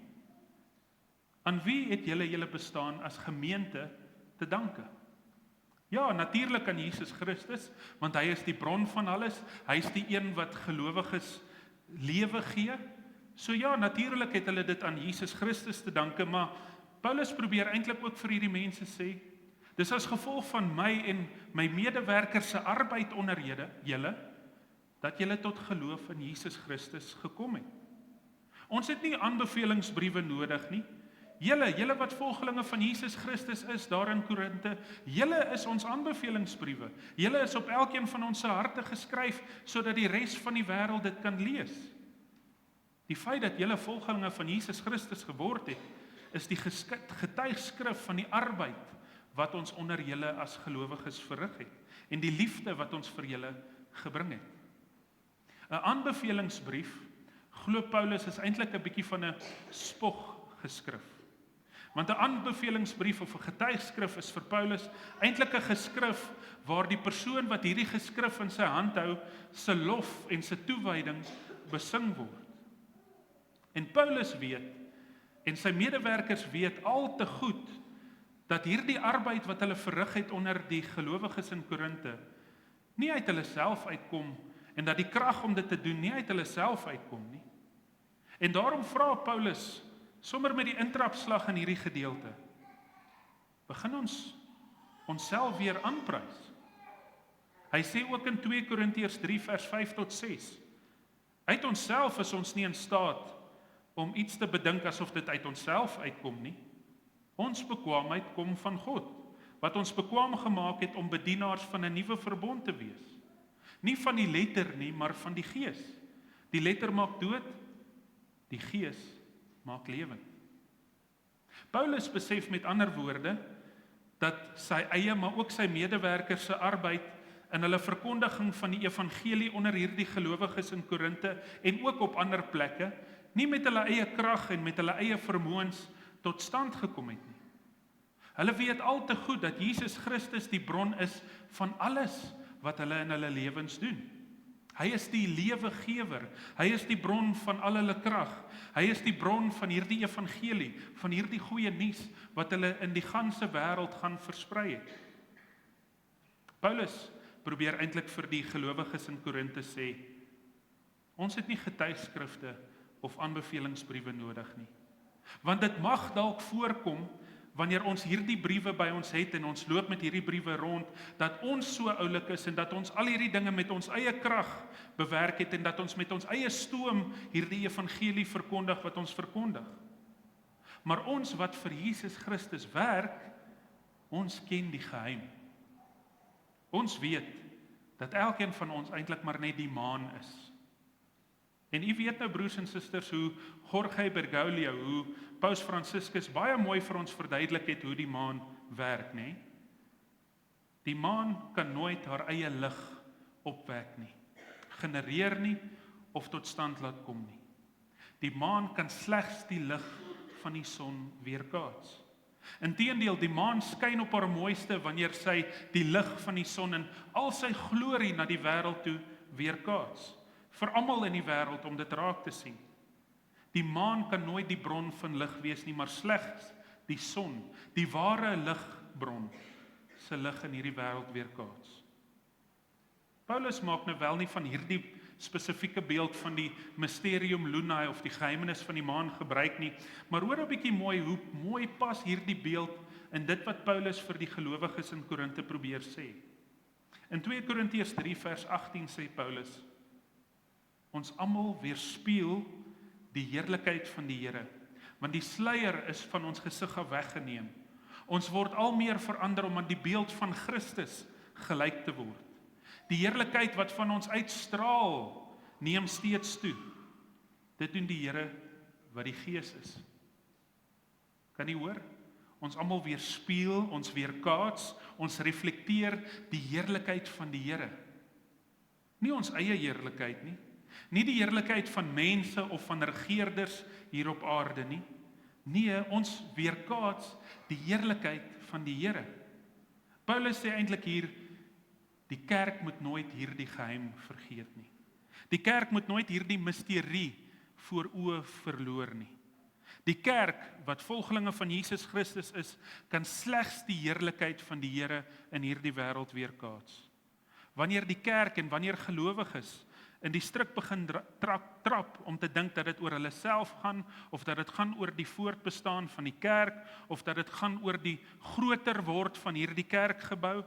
Aan wie het julle bestaan as gemeente te danke? Ja, natuurlik aan Jesus Christus, want hy is die bron van alles. Hy is die een wat gelowiges lewe gee. So ja, natuurlik het hulle dit aan Jesus Christus te danke, maar Paulus probeer eintlik ook vir hierdie mense sê, dis as gevolg van my en my medewerkers se arbeid onder julle, dat julle tot geloof in Jesus Christus gekom het. Ons het nie aanbevelingsbriewe nodig nie. Julle wat volgelinge van Jesus Christus is daar in Korinthe, julle is ons aanbevelingsbriewe. Julle is op elkeen van ons se harte geskryf, sodat die res van die wêreld dit kan lees. Die feit dat julle volgelinge van Jesus Christus geword het, is die getuigskrif van die arbeid wat ons onder julle as gelowiges verrig het, en die liefde wat ons vir julle gebring het. 'n Aanbevelingsbrief, glo Paulus, is eintlik 'n bietjie van 'n spoggeskrif. Want 'n aanbevelingsbrief of 'n getuigskrif is vir Paulus eintlik 'n geskrif waar die persoon wat hierdie geskrif in sy hand hou, se lof en se toewyding besing word. En Paulus weet, en sy medewerkers weet al te goed, dat hierdie arbeid wat hulle verrig het onder die gelowiges in Korinthe, nie uit hulle self uitkom, en dat die krag om dit te doen nie uit hulle self uitkom nie. En daarom vra Paulus, sommer met die intrapslag in hierdie gedeelte, begin ons onsself weer aanprys. Hy sê ook in 2 Korintiërs 3 vers 5 tot 6, uit onsself is ons nie in staat om iets te bedink asof dit uit onsself uitkom nie. Ons bekwaamheid kom van God, wat ons bekwaam gemaak het om bedienaars van 'n nuwe verbond te wees. Nie van die letter nie, maar van die Gees. Die letter maak dood, die Gees maak lewend. Paulus besef met ander woorde dat sy eie, maar ook sy medewerkers se arbeid in hulle verkondiging van die evangelie onder hierdie gelowiges in Korinte en ook op ander plekke, nie met hulle eie krag en met hulle eie vermoëns tot stand gekom het nie. Hulle weet al te goed dat Jesus Christus die bron is van alles wat hulle in hulle lewens doen. Hy is die lewegewer, hy is die bron van al hulle krag, hy is die bron van hierdie evangelie, van hierdie goeie nuus wat hulle in die ganse wêreld gaan versprei het. Paulus probeer eintlik vir die gelowiges in Korinte sê, ons het nie getuigskrifte of aanbevelingsbriewe nodig nie. Want dit mag dalk voorkom, wanneer ons hierdie briewe by ons het en ons loop met hierdie briewe rond, dat ons so oulik is en dat ons al hierdie dinge met ons eie krag bewerk het en dat ons met ons eie stoom hierdie evangelie verkondig wat ons verkondig. Maar ons wat vir Jesus Christus werk, ons ken die geheim. Ons weet dat elkeen van ons eintlik maar net die maan is. En u weet nou broers en susters hoe Jorge Bergoglio, hoe Paus Franciscus baie mooi vir ons verduidelik het hoe die maan werk, nê? Die maan kan nooit haar eie lig opwek nie, genereer nie of tot stand laat kom nie. Die maan kan slegs die lig van die son weerkaats. Inteendeel, die maan skyn op haar mooiste wanneer sy die lig van die son in al sy glorie na die wêreld toe weerkaats. Vir almal in die wêreld om dit raak te sien. Die maan kan nooit die bron van lig wees nie, maar slegs die son, die ware ligbron, se lig in hierdie wêreld weerkaats. Paulus maak nou wel nie van hierdie spesifieke beeld van die Mysterium Lunae of die geheimenis van die maan gebruik nie, maar hoor 'n bietjie mooi hoe mooi pas hierdie beeld in dit wat Paulus vir die gelowiges in Korinte probeer sê. In 2 Korintiërs 3 vers 18 sê Paulus: ons almal weerspieël die heerlikheid van die Here, want die sluier is van ons gesig af weggeneem. Ons word al meer verander om aan die beeld van Christus gelyk te word. Die heerlikheid wat van ons uitstraal, neem steeds toe. Dit doen die Here wat die Gees is. Kan jy hoor? Ons almal weerspieël, ons weerkaats, ons reflekteer die heerlikheid van die Here. Nie ons eie heerlikheid nie. Nie die heerlikheid van mense of van regerders hier op aarde nie. Nee, ons weerkaats die heerlikheid van die Here. Paulus sê eintlik hier, die kerk moet nooit hierdie geheim vergeet nie. Die kerk moet nooit hierdie misterie voor oë verloor nie. Die kerk wat volgelinge van Jesus Christus is, kan slegs die heerlikheid van die Here in hierdie wêreld weerkaats. Wanneer die kerk en wanneer gelowiges in die struik begin trap om te dink dat dit oor hulle self gaan, of dat dit gaan oor die voortbestaan van die kerk, of dat dit gaan oor die groter word van hierdie kerkgebou,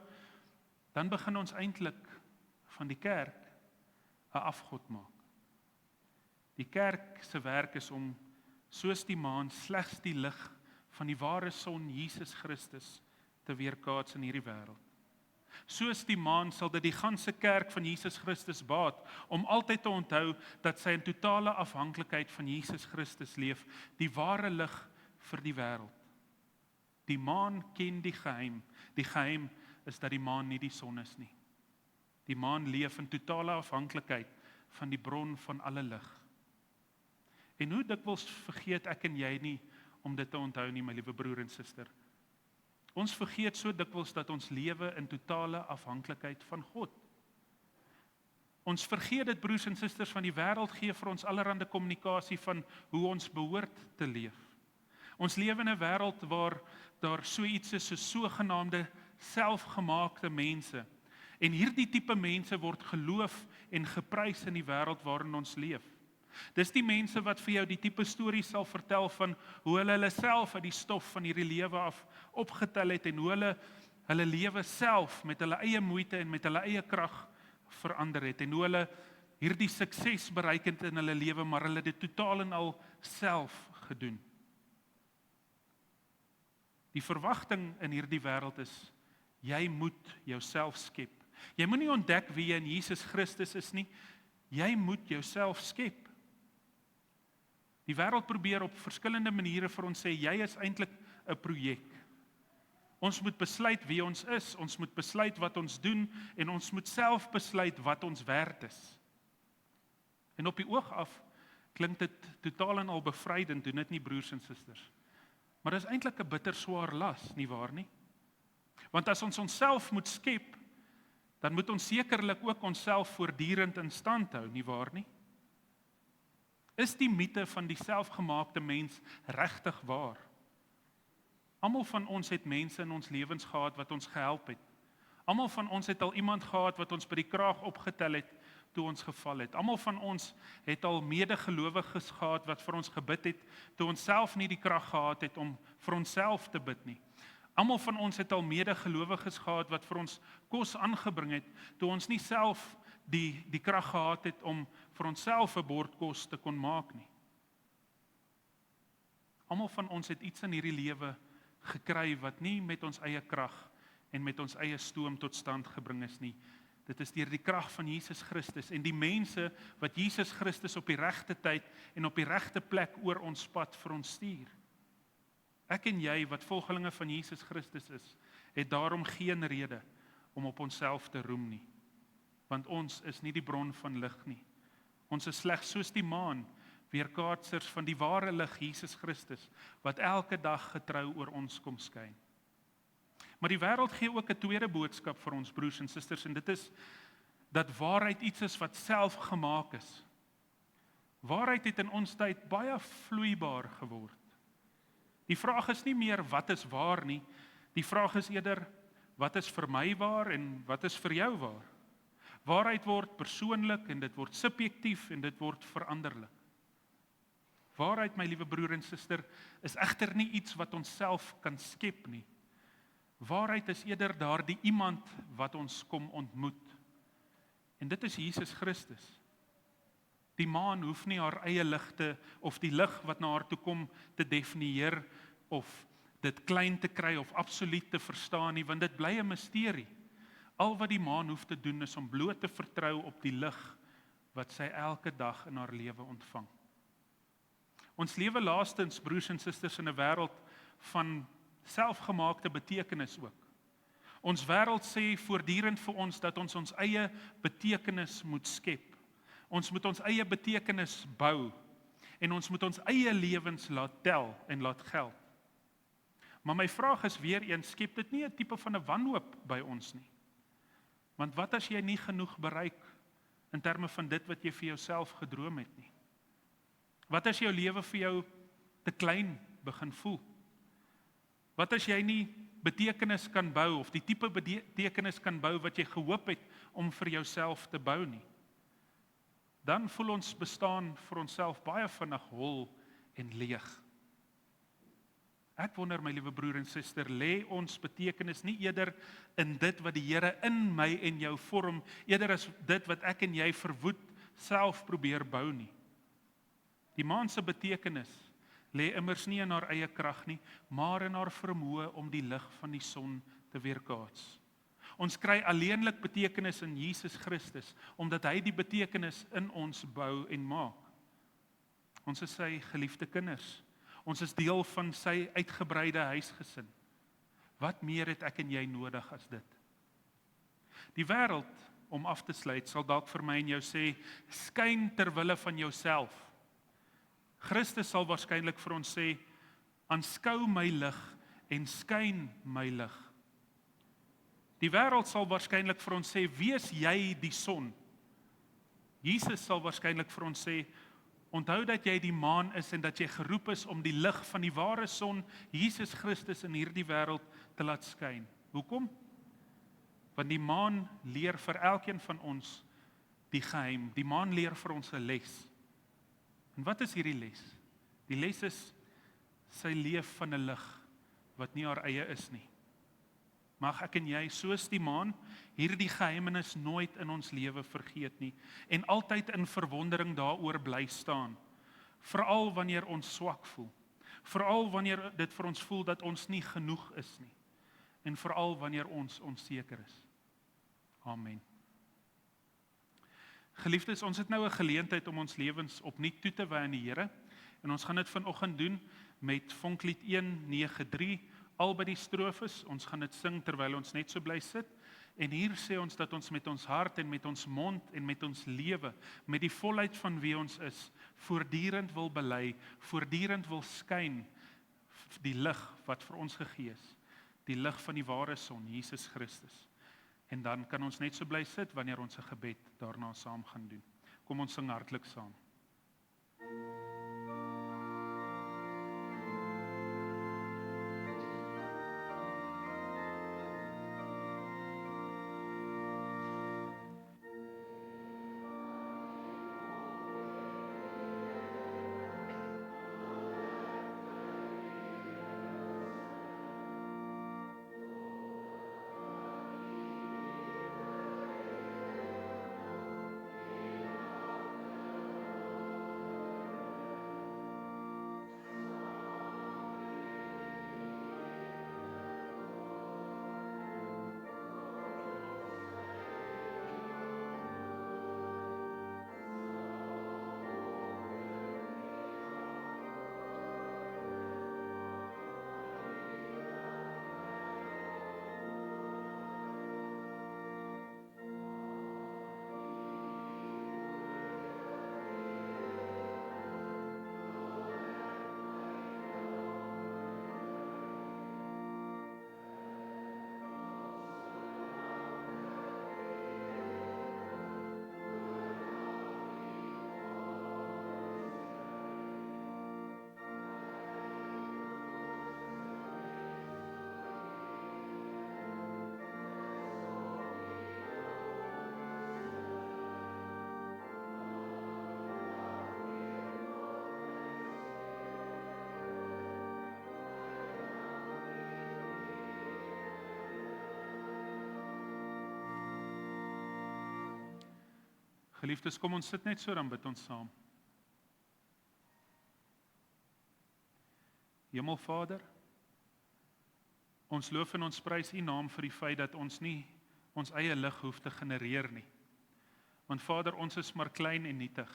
dan begin ons eintlik van die kerk 'n afgod maak. Die kerk se werk is om, soos die maan, slegs die lig van die ware son, Jesus Christus, te weerkaats in hierdie wêreld. Soos die maan sal dit die ganse kerk van Jesus Christus baat, om altyd te onthou dat sy in totale afhanklikheid van Jesus Christus leef, die ware lig vir die wêreld. Die maan ken die geheim. Die geheim is dat die maan nie die son is nie. Die maan leef in totale afhanklikheid van die bron van alle lig. En hoe dikwels vergeet ek en jy nie om dit te onthou nie, my liewe broer en suster. Ons vergeet so dikwels dat ons lewe in totale afhanklikheid van God. Ons vergeet dit, broers en susters, van die wêreld gee vir ons allerhande kommunikasie van hoe ons behoort te leef. Ons lewe in 'n wêreld waar daar so iets is soos sogenaamde selfgemaakte mense. En hierdie tipe mense word geloof en geprys in die wêreld waarin ons leef. Dis die mense wat vir jou die tipe stories sal vertel van hoe hulle self uit die stof van hierdie lewe af opgetel het en hoe hulle lewe self met hulle eie moeite en met hulle eie krag verander het en hoe hulle hierdie sukses bereik het in hulle lewe, maar hulle dit totaal en al self gedoen. Die verwagting in hierdie wêreld is Jy moet jouself skep. Jy moet nie ontdek wie jy in Jesus Christus is nie. Jy moet jouself skep. Die wêreld probeer op verskillende maniere vir ons sê, jy is eintlik 'n projek. Ons moet besluit wie ons is, ons moet besluit wat ons doen, en ons moet self besluit wat ons werd is. En op die oog af klink dit totaal en al bevrydend, doen dit nie, broers en susters. Maar dit is eintlik 'n bitter swaar las, nie waar nie? Want as ons onsself moet skep, dan moet ons sekerlik ook onsself voortdurend in stand hou, nie waar nie? Is die mite van die selfgemaakte mens regtig waar? Almal van ons het mense in ons lewens gehad wat ons gehelp het. Almal van ons het al iemand gehad wat ons by die kraag opgetel het toe ons geval het. Almal van ons het al medegelowiges gehad wat vir ons gebid het toe ons self nie die krag gehad het om vir onsself te bid nie. Almal van ons het al medegelowiges gehad wat vir ons kos aangebring het toe ons nie self die krag gehad het om vir onsself 'n bord kos te kon maak nie. Almal van ons het iets in hierdie lewe gekry wat nie met ons eie krag en met ons eie stoom tot stand gebring is nie. Dit is deur die krag van Jesus Christus en die mense wat Jesus Christus op die regte tyd en op die regte plek oor ons pad vir ons stuur. Ek en jy wat volgelinge van Jesus Christus is, het daarom geen rede om op onsself te roem nie. Want ons is nie die bron van lig nie. Ons is slegs soos die maan, weerkaatsers van die ware lig, Jesus Christus, wat elke dag getrou oor ons kom skyn. Maar die wêreld gee ook 'n tweede boodskap vir ons broers en susters, en dit is dat waarheid iets is wat self gemaak is. Waarheid het in ons tyd baie vloeibaar geword. Die vraag is nie meer wat is waar nie, die vraag is eerder wat is vir my waar en wat is vir jou waar. Waarheid word persoonlik en dit word subjektief en dit word veranderlik. Waarheid, my liewe broer en suster, is egter nie iets wat ons self kan skep nie. Waarheid is eerder daardie iemand wat ons kom ontmoet. En dit is Jesus Christus. Die maan hoef nie haar eie ligte of die lig wat na haar toe kom te definieer of dit klein te kry of absoluut te verstaan nie, want dit bly 'n misterie. Al wat die maan hoef te doen is om bloot te vertrou op die lig wat sy elke dag in haar lewe ontvang. Ons lewe laastens, broers en susters, in 'n wêreld van selfgemaakte betekenis ook. Ons wêreld sê voortdurend vir ons dat ons ons eie betekenis moet skep. Ons moet ons eie betekenis bou en ons moet ons eie lewens laat tel en laat geld. Maar my vraag is weer eens, skep dit nie 'n tipe van 'n wanhoop by ons nie? Want wat as jy nie genoeg bereik in terme van dit wat jy vir jouself gedroom het nie? Wat as jou lewe vir jou te klein begin voel? Wat as jy nie betekenis kan bou of die tipe betekenis kan bou wat jy gehoop het om vir jouself te bou nie? Dan voel ons bestaan vir onsself baie vinnig hol en leeg. Ek wonder, my liewe broer en suster, lê ons betekenis nie eerder in dit wat die Here in my en jou vorm, eerder as dit wat ek en jy verwoed self probeer bou nie? Die maan se betekenis lê immers nie in haar eie krag nie, maar in haar vermoë om die lig van die son te weerkaats. Ons kry alleenlik betekenis in Jesus Christus, omdat hy die betekenis in ons bou en maak. Ons is sy geliefde kinders. Ons is deel van sy uitgebreide huisgesin. Wat meer het ek en jy nodig as dit? Die wêreld, om af te sluit, sal dalk vir my en jou sê, skyn ter wille van jouself. Christus sal waarskynlik vir ons sê, aanskou my lig en skyn my lig. Die wêreld sal waarskynlik vir ons sê, wees jy die son. Jesus sal waarskynlik vir ons sê, onthou dat jy die maan is en dat jy geroep is om die lig van die ware son, Jesus Christus, in hierdie wêreld te laat skyn. Hoekom? Want die maan leer vir elkeen van ons die geheim. Die maan leer vir ons 'n les. En wat is hierdie les? Die les is, sy leef van 'n lig wat nie haar eie is nie. Mag ek en jy, soos die maan, hierdie geheimenis nooit in ons lewe vergeet nie en altyd in verwondering daaroor bly staan. Veral wanneer ons swak voel. Veral wanneer dit vir ons voel dat ons nie genoeg is nie. en veral wanneer ons onseker is. Amen. Geliefdes, ons het nou 'n geleentheid om ons lewens opnuut toe te wy aan die Here, en ons gaan dit vanoggend doen met Vonklied 193, al by die strofes. Ons gaan dit sing terwyl ons net so bly sit, en hier sê ons dat ons met ons hart en met ons mond en met ons lewe, met die volheid van wie ons is, voortdurend wil bely, voortdurend wil skyn, die lig wat vir ons gegee is, die lig van die ware son, Jesus Christus. En dan kan ons net so bly sit wanneer ons 'n gebed daarna saam gaan doen. Kom ons sing hartlik saam. Geliefdes, kom ons sit net so, dan bid ons saam. Hemelvader, ons loof en ons prys U naam vir die feit dat ons nie ons eie lig hoef te genereer nie. Want Vader, ons is maar klein en nietig.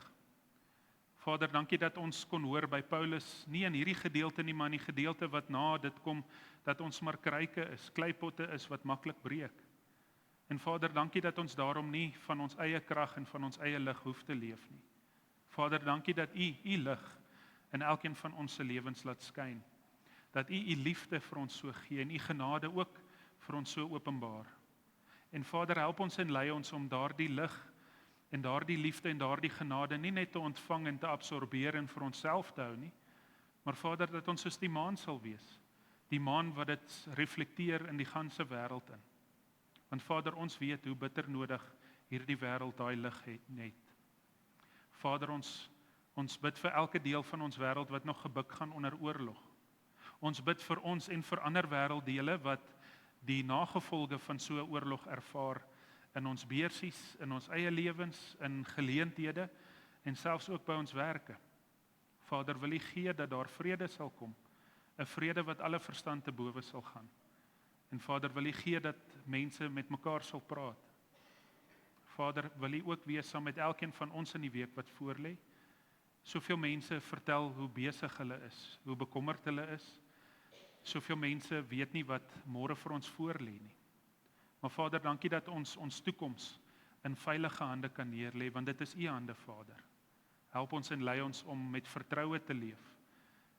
Vader, dankie dat ons kon hoor by Paulus, nie in hierdie gedeelte nie, maar in die gedeelte wat na dit kom, dat ons maar kruike is, kleipotte is wat maklik breek. En Vader, dankie dat ons daarom nie van ons eie krag en van ons eie lig hoef te leef nie. Vader, dankie dat U lig in elkeen van ons se lewens laat skyn. Dat U liefde vir ons so gee en U genade ook vir ons so openbaar. En Vader, help ons en lei ons om daardie lig en daardie liefde en daardie genade nie net te ontvang en te absorbeer en vir onsself te hou nie, maar Vader, dat ons soos die maan sal wees. Die maan wat dit reflekteer in die ganse wêreld in. Want Vader, ons weet hoe bitter nodig hierdie wêreld daai lig het. Vader, ons bid vir elke deel van ons wêreld wat nog gebuk gaan onder oorlog. Ons bid vir ons en vir ander wêrelddele wat die nagevolge van so 'n oorlog ervaar in ons beursies, in ons eie lewens, in geleenthede en selfs ook by ons werke. Vader, wil U gee dat daar vrede sal kom, 'n vrede wat alle verstand te bowe sal gaan. En Vader, wil U gee dat mense met mekaar sal praat. Vader, wil U ook wees saam met elkeen van ons in die week wat voorlê. Soveel mense vertel hoe besig hulle is, hoe bekommerd hulle is. Soveel mense weet nie wat môre vir ons voorlê nie. Maar Vader, dankie dat ons toekoms in veilige hande kan neerlê, want dit is U hande, Vader. Help ons en lei ons om met vertroue te leef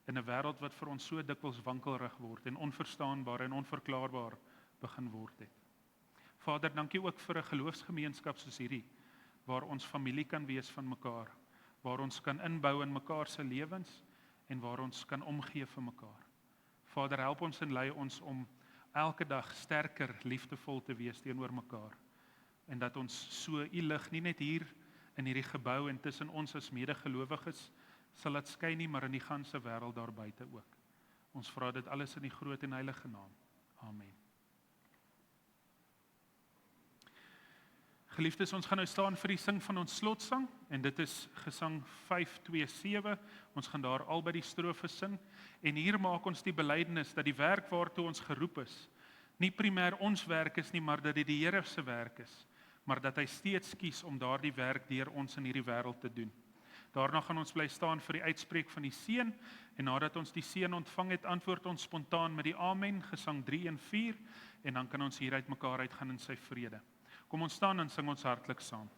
in 'n wêreld wat vir ons so dikwels wankelrig word en onverstaanbaar en onverklaarbaar begin word het. Vader, dankie ook vir 'n geloofsgemeenskap soos hierdie, waar ons familie kan wees van mekaar, waar ons kan inbou in mekaar se lewens en waar ons kan omgee vir mekaar. Vader, help ons en lei ons om elke dag sterker liefdevol te wees teenoor mekaar en dat ons so U lig nie net hier in hierdie gebou en tussen ons as medegelowiges sal dit skyn nie, maar in die ganse wêreld daar buite ook. Ons vra dit alles in die groot en heilige naam. Amen. Geliefdes, ons gaan nou staan vir die sing van ons slotsang en dit is gesang 527. Ons gaan daar al by die strofes sing en hier maak ons die belydenis dat die werk waartoe ons geroep is, nie primêr ons werk is nie, maar dat dit die Here se werk is, maar dat hy steeds kies om daardie werk deur ons in hierdie wêreld te doen. Daarna gaan ons bly staan vir die uitspreek van die seën, en nadat ons die seën ontvang het, antwoord ons spontaan met die Amen, Gesang 3 en 4, en dan kan ons hier uit mekaar uitgaan in sy vrede. Kom ons staan en sing ons hartlik saam.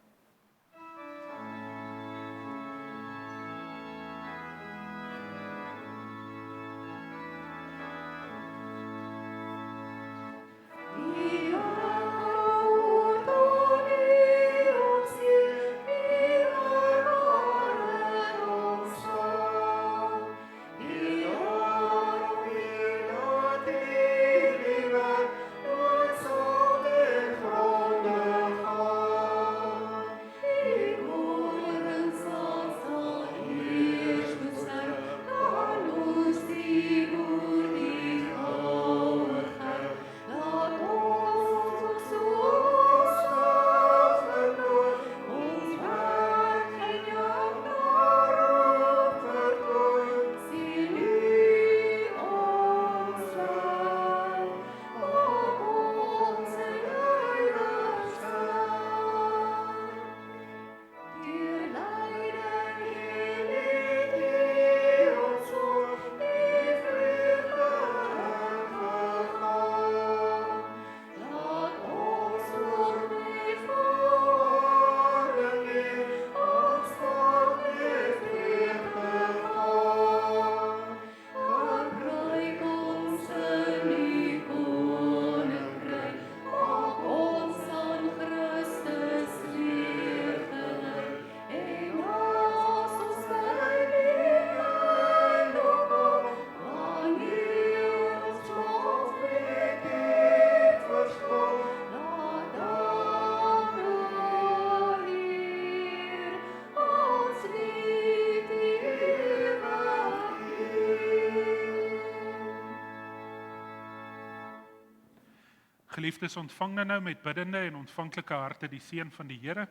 Geliefdes, ontvang nou met biddende en ontvanklike harte die seën van die Here,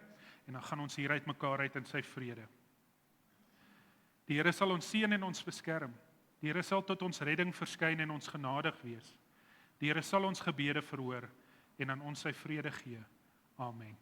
en dan gaan ons hier uit mekaar uit in sy vrede. Die Here sal ons seën en ons beskerm. Die Here sal tot ons redding verskyn en ons genadig wees. Die Here sal ons gebede verhoor en aan ons sy vrede gee. Amen.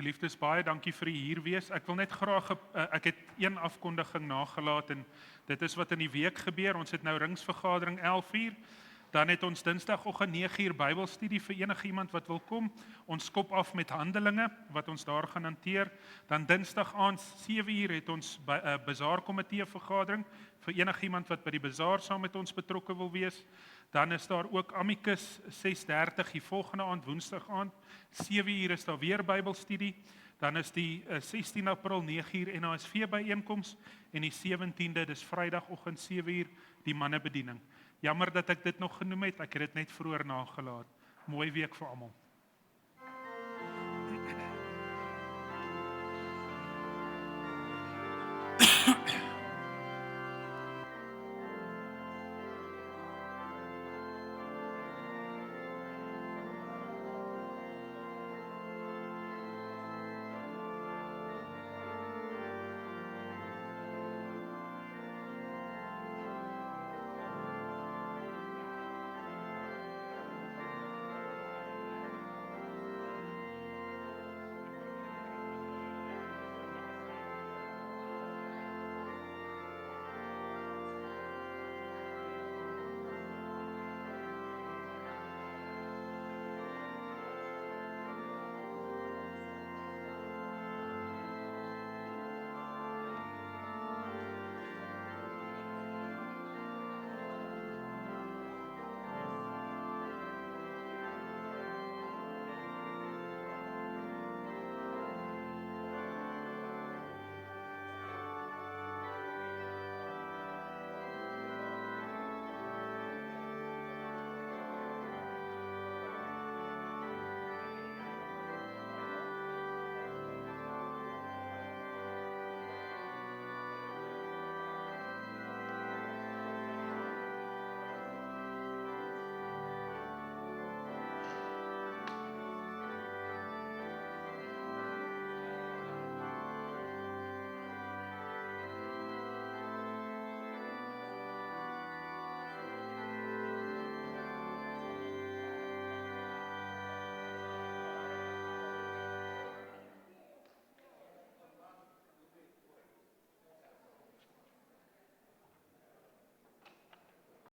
Geliefdes, baie dankie vir die hier wees. Ek wil net graag, ek het een afkondiging nagelaat en dit is wat in die week gebeur. Ons het nou ringsvergadering 11:00, dan het ons Dinsdagoggend 9:00 Bybelstudie vir enige iemand wat wil kom. Ons skop af met Handelinge wat ons daar gaan hanteer. Dan Dinsdag aand 7:00 het ons bazaarkomitee vergadering vir enige iemand wat by die bazaar saam met ons betrokke wil wees. Dan is daar ook Amicus 6:30 die volgende aand, Woensdag aand. 7:00 is daar weer Bybelstudie. Dan is die 16 April 9:00 NASV byeenkoms en die 17de, dis Vrydagoggend 7:00 die mannebediening. Jammer dat ek dit nog genoem het, ek het dit net vroeër nagelaat. Mooi week vir almal.